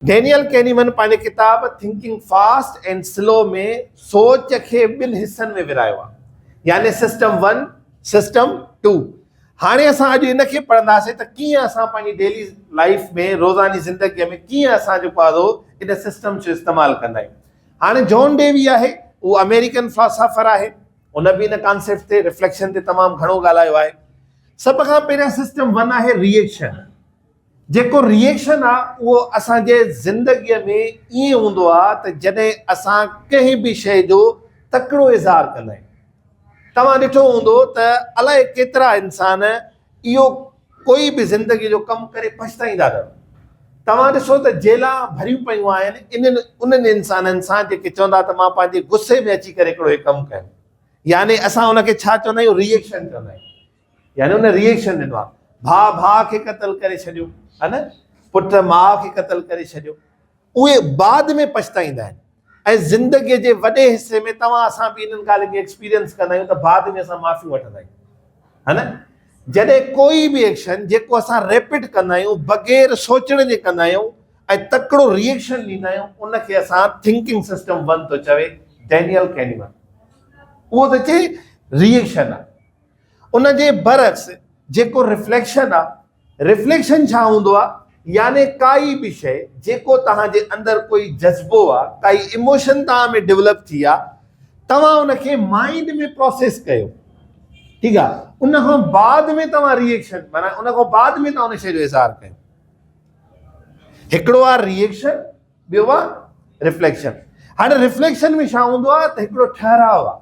Daniel कैनीमन पंहिंजे किताब thinking fast and slow में सोच खे ॿिनि हिस्सनि में विरायो आहे, यानी सिस्टम 1 सिस्टम 2। हाणे असां अॼु इनखे पढ़ंदासीं त कीअं असां पंहिंजी डेली लाइफ में रोज़ानी ज़िंदगीअ में कीअं असां जेको आहे इन सिस्टम जो इस्तेमालु कंदा आहियूं। हाणे जॉन डेवी आहे, उहो अमेरिकन फिलोसोफर आहे, उन बि इन कॉन्सेप्ट ते रिफ्लेक्शन ते तमामु घणो ॻाल्हायो आहे। सभ खां पहिरियां सिस्टम 1 आहे रिएक्शन। जेको रिएक्शन आहे उहो असांजे ज़िंदगीअ में ईअं हूंदो आहे त जॾहिं असां कंहिं बि शइ जो तकिड़ो इज़हार कंदा आहियूं। तव्हां ॾिठो हूंदो त अलाए केतिरा इंसान इहो कोई बि ज़िंदगी जो कमु करे पछताईंदा अथव। तव्हां ॾिसो त जेला भरियूं पियूं आहिनि उन्हनि इंसाननि सां जेके चवंदा त मां पंहिंजे गुस्से में अची करे हिकिड़ो कमु कयो, यानी असां उनखे छा चवंदा आहियूं, रिएक्शन चवंदा आहियूं। यानी उन रिएक्शन ॾिनो आहे, भाउ खे क़तल करे छॾियो, है न, पुट माउ खे क़तल करे छॾियो। उहे बाद में पछताईंदा आहिनि। ऐं ज़िंदगीअ जे वॾे हिसे में तव्हां असां बि इन्हनि ॻाल्हियुनि खे एक्सपीरियंस कंदा आहियूं त बाद में असां माफ़ी वठंदा आहियूं, है न। जॾहिं कोई बि एक्शन जेको असां रैपिड कंदा आहियूं, बग़ैर सोचण जे कंदा आहियूं ऐं तकिड़ो रिएक्शन ॾींदा आहियूं, उनखे असां थिंकिंग सिस्टम 1 थो चवे डेनियल कैनीमन। उहो त चए रिएक्शन आहे। उनजे बरअक्स जेको रिफ्लेक्शन आहे, रिफ्लेक्शन छा हूंदो आहे, यानी काई बि शइ जेको तव्हांजे अंदरि कोई जज़्बो आहे, काई इमोशन तव्हां में डेवलप थी आहे, तव्हां उनखे माइंड में प्रोसेस कयो, ठीकु आहे। उन खां बाद में तव्हां रिएक्शन, माना उन खां बाद में तव्हां उन शइ जो इज़हार कयो। हिकिड़ो आहे रिएक्शन, ॿियो आहे रिफ्लेक्शन। हाणे रिफ्लेक्शन में छा हूंदो आहे त हिकिड़ो ठहराव आहे,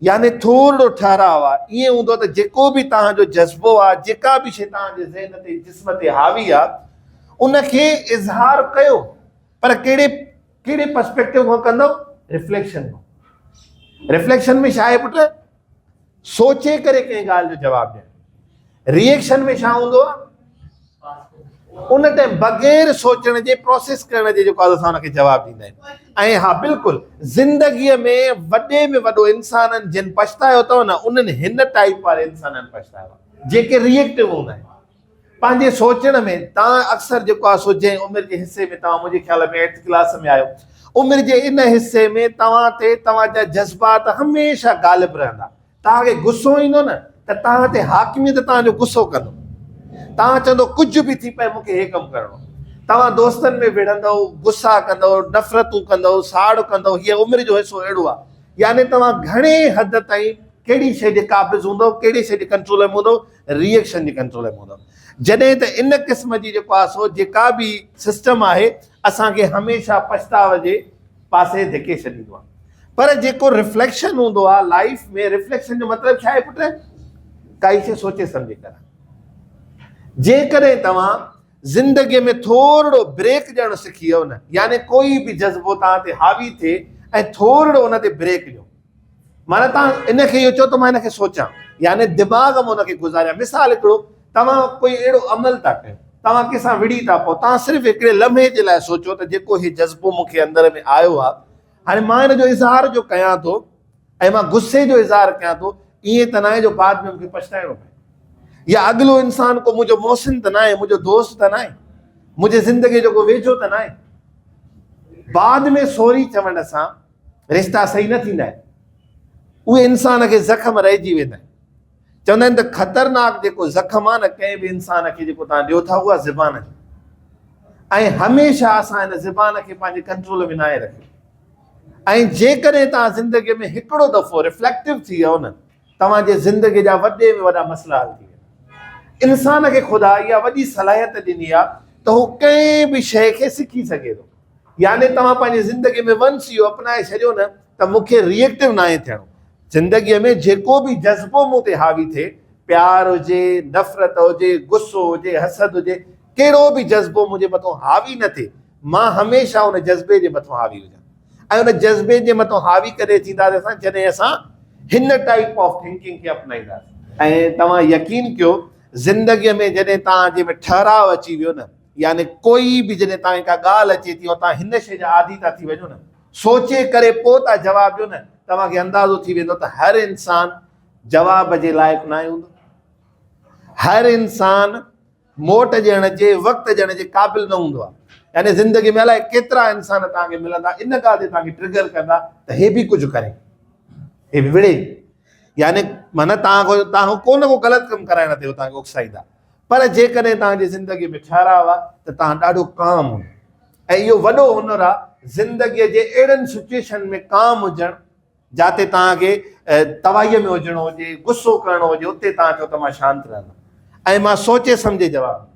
यानी थोरो ठहराव आहे। ईअं हूंदो त जेको बि तव्हांजो जज़्बो आहे, जेका बि शइ तव्हांजे ज़हन ते जिस्म ते हावी आहे, उनखे इज़हार कयो, पर कहिड़े पर्सपेक्टिव खां कंदव, रिफ्लेक्शन खां। रिफ्लेक्शन में छा आहे पुट, सोचे करे कंहिं ॻाल्हि जो जवाबु ॾियणु। रिएक्शन में छा हूंदो आहे, उन टाइम बग़ैर सोचण जे, प्रोसेस करण जे जेको आहे असां उनखे जवाबु ॾींदा आहियूं। ऐं हा बिल्कुलु, ज़िंदगीअ में वॾे में वॾो इंसाननि जिन पछतायो अथव न, उन्हनि हिन टाइप वारे इंसाननि पछतायो आहे, जेके रिएक्टिव हूंदा आहिनि पंहिंजे सोचण में। तव्हां अक्सर जेको आहे सो जंहिं उमिरि जे हिसे में, तव्हां मुंहिंजे ख़्याल में 8th क्लास में आहियो, उमिरि जे इन हिसे में तव्हां ते तव्हांजा जज़्बात हमेशह ग़ालिब रहंदा। तव्हांखे गुस्सो ईंदो न त तव्हां ते हाकिमियत तव्हांजो गुस्सो कंदो। तव्हां चवंदो कुझु बि थी पए मूंखे हे कमु करिणो। तव्हां दोस्तनि में विढ़ंदव, गुस्सा कंदव, नफ़रतूं कंदव, साड़ कंदव। हीअ उमिरि जो हिसो अहिड़ो आहे। यानी तव्हां घणे हद ताईं कहिड़ी शइ जे क़ाबिज़ हूंदव, कहिड़ी शइ जे कंट्रोल में हूंदव, रिएक्शन जे कंट्रोल में हूंदव। जॾहिं त इन क़िस्म जी जेको आहे सो जेका बि सिस्टम आहे, असांखे हमेशह पछताव जे पासे धिके छॾींदो आहे। पर जेको रिफ्लेक्शन हूंदो आहे लाइफ में, रिफ्लेक्शन जो मतिलबु छा आहे पुट, काई शइ सोचे सम्झे कर। जेकॾहिं तव्हां ज़िंदगीअ में थोरो ब्रेक ॾियणु सिखी वियो न, यानी कोई बि जज़्बो तव्हां ते हावी थिए ऐं थोरो उन ते ब्रेक ॾियो, माना तव्हां इनखे इहो चओ त मां हिनखे सोचां, यानी दिमाग़ में उनखे गुज़ारियां। मिसाल हिकिड़ो, तव्हां कोई अहिड़ो अमल था कयो, तव्हां कंहिंसां विड़ी था पोइ, तव्हां सिर्फ़ु हिकिड़े लम्हे जे लाइ सोचो त जेको हीउ जज़्बो मूंखे अंदर में आयो आहे, हाणे मां हिन जो इज़हार जो कयां थो ऐं मां गुस्से जो इज़हार कयां थो, ईअं त न आहे जो बाद में मूंखे पछताइणो पए। या अॻिलो इंसान को मुंहिंजो मोहसिन त न आहे, मुंहिंजो दोस्त त न आहे, मुंहिंजे ज़िंदगीअ जो को वेझो त न आहे। बाद में सॉरी चवण सां रिश्ता सही न थींदा आहिनि, उहे इंसान खे ज़ख़्म रहिजी वेंदा आहिनि। चवंदा आहिनि त ख़तरनाक जेको ज़ख़्म आहे न कंहिं बि इंसान खे जेको तव्हां ॾियो था, उहा ज़बान जी। ऐं हमेशह असां हिन ज़बान खे पंहिंजे कंट्रोल में न आहे रखियो। ऐं जेकॾहिं तव्हां ज़िंदगीअ में हिकिड़ो दफ़ो रिफ्लेक्टिव थी वियो न, तव्हांजे ज़िंदगीअ जा वॾे में वॾा मसइला हल थी वेंदा। इंसान खे ख़ुदा इहा वॾी सलाहियत ॾिनी आहे त हू कंहिं बि शइ खे सिखी सघे थो। यानी तव्हां पंहिंजी ज़िंदगीअ में वंस इहो अपनाए छॾियो न त मूंखे रिएक्टिव न आहे थियणो। ज़िंदगीअ में जेको बि जज़्बो मूं ते हावी थिए, प्यार हुजे, नफ़रत हुजे, गुस्सो हुजे, हसद हुजे, कहिड़ो बि जज़्बो मुंहिंजे मथां हावी न थिए, मां हमेशह उन जज़्बे जे मथां हावी हुजां। ऐं उन जज़्बे जे मथां हावी कॾहिं थींदासीं असां, जॾहिं असां हिन टाइप ऑफ थिंकिंग खे अपनाईंदासीं। ऐं तव्हां यकीन कयो, ज़िंदगीअ में जॾहिं तव्हांजे में ठहराव अची वियो न, यानी कोई बि जॾहिं तव्हांखे का ॻाल्हि अचे थी ऐं तव्हां हिन शइ जा आदी था थी वञो न, सोचे करे पोइ था जवाबु ॾियो न, तव्हांखे अंदाज़ो थी वेंदो त हर इंसान जवाब जे लाइक़ु न हूंदो। हर इंसान मोट ॾियण जे, वक़्तु ॾियण जे क़ाबिल न हूंदो आहे। यानी ज़िंदगी में अलाए केतिरा इंसान तव्हांखे मिलंदा, इन ॻाल्हि ते तव्हांखे ट्रिगर कंदा त हे बि कुझु करे, हे बि विड़े। यानी माना तव्हां को न को ग़लति कमु कराइण ते तव्हांखे उकसाईंदा, पर जेकॾहिं तव्हांजी ज़िंदगी में ठहराव आहे त तव्हां ॾाढो काम हूंदो। ऐं इहो वॾो हुनर आहे ज़िंदगीअ जे अहिड़नि सिचुएशन में काम हुजणु जिते तव्हांखे तवाईअ में हुजणो हुजे, गुस्सो करणो हुजे, उते तव्हां चओ त मां शांति रहंदुमि ऐं मां सोचे सम्झे जवाबु।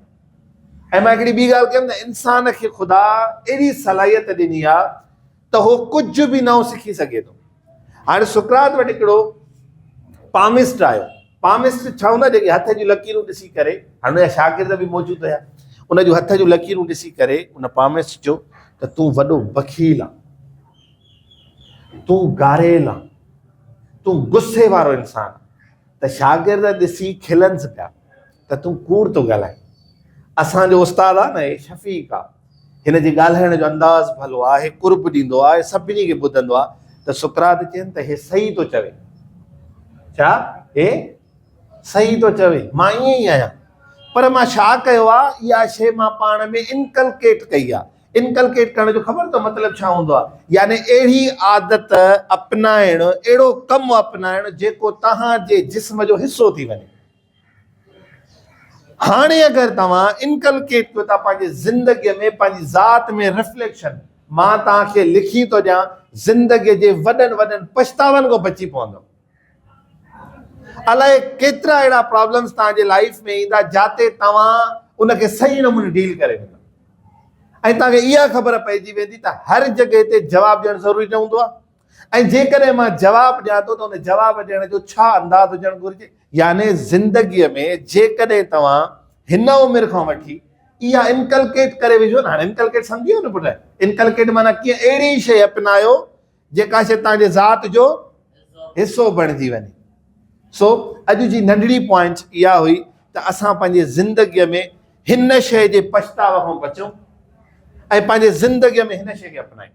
ऐं मां हिकिड़ी ॿी ॻाल्हि कयमि न, इंसान खे ख़ुदा अहिड़ी सलाहियत ॾिनी आहे त उहो कुझु बि नओं सिखी सघे थो। हाणे सुकरात वटि हिकिड़ो पामिस्ट आयो। पामिस्ट छा हूंदा, जेके हथ जूं लकीरूं ॾिसी करे, हाणे उनजा शागिर्द बि मौजूदु हुया, उन जूं हथ जूं लकीरूं ॾिसी करे उन पामिस्ट चयो त तूं वॾो वकील आहे, तूं गारेल आहे, तूं गुस्से वारो इंसान। त शागिर्द ॾिसी खिलनिसि पिया त तूं कूड़ थो ॻाल्हाए। असांजो उस्तादु आहे न, हे शफ़ीक़ आहे, हिन जे ॻाल्हाइण जो अंदाज़ भलो आहे, हे कुर्ब ॾींदो आहे, सभिनी खे ॿुधंदो आहे। त सुकरात चयनि त हे सही थो चवे। छा? हे सही थो चवे, मां ईअं ई आहियां, पर मां छा कयो आहे, इहा शइ मां पाण में इनकलकेट कई आहे। इनकलकेट करण जो ख़बर अथव मतिलबु छा हूंदो आहे? यानी अहिड़ी आदत अपनाइणु, अहिड़ो कमु अपनाइणु जेको तव्हांजे जिस्म जो हिसो थी वञे। हाणे अगरि तव्हां इनकलकेट कयो था पंहिंजी ज़िंदगीअ में, पंहिंजी ज़ात में रिफ्लेक्शन, मां तव्हांखे लिखी थो ॾियां, ज़िंदगीअ जे वॾनि वॾनि पछतावनि खां बची पवंदो। अलाए केतिरा अहिड़ा प्रॉब्लम्स तव्हांजे लाइफ में ईंदा जिते तव्हां उनखे सही नमूने डील करे वेंदा ऐं तव्हांखे इहा ख़बर पइजी वेंदी त हर जॻह ते जवाबु ॾियणु ज़रूरी न हूंदो आहे। ऐं जेकॾहिं मां जवाबु ॾियां थो त उन जवाबु ॾियण जो छा अंदाज़ हुजणु घुरिजे। यानी ज़िंदगीअ में जेकॾहिं तव्हां हिन उमिरि खां वठी इहा इनकलकेट करे विझो न, हाणे इनकलकेट सम्झी वियो न पुटु? इनकलकेट माना कीअं? अहिड़ी शइ अपनायो जेका शइ तव्हांजे ज़ात जो हिसो बणिजी वञे। सो अॼु जी नंढड़ी पॉइंट इहा हुई त असां पंहिंजे ज़िंदगीअ में हिन शइ जे पछताव खां बचूं ऐं पंहिंजे ज़िंदगीअ में हिन शइ खे अपनायूं।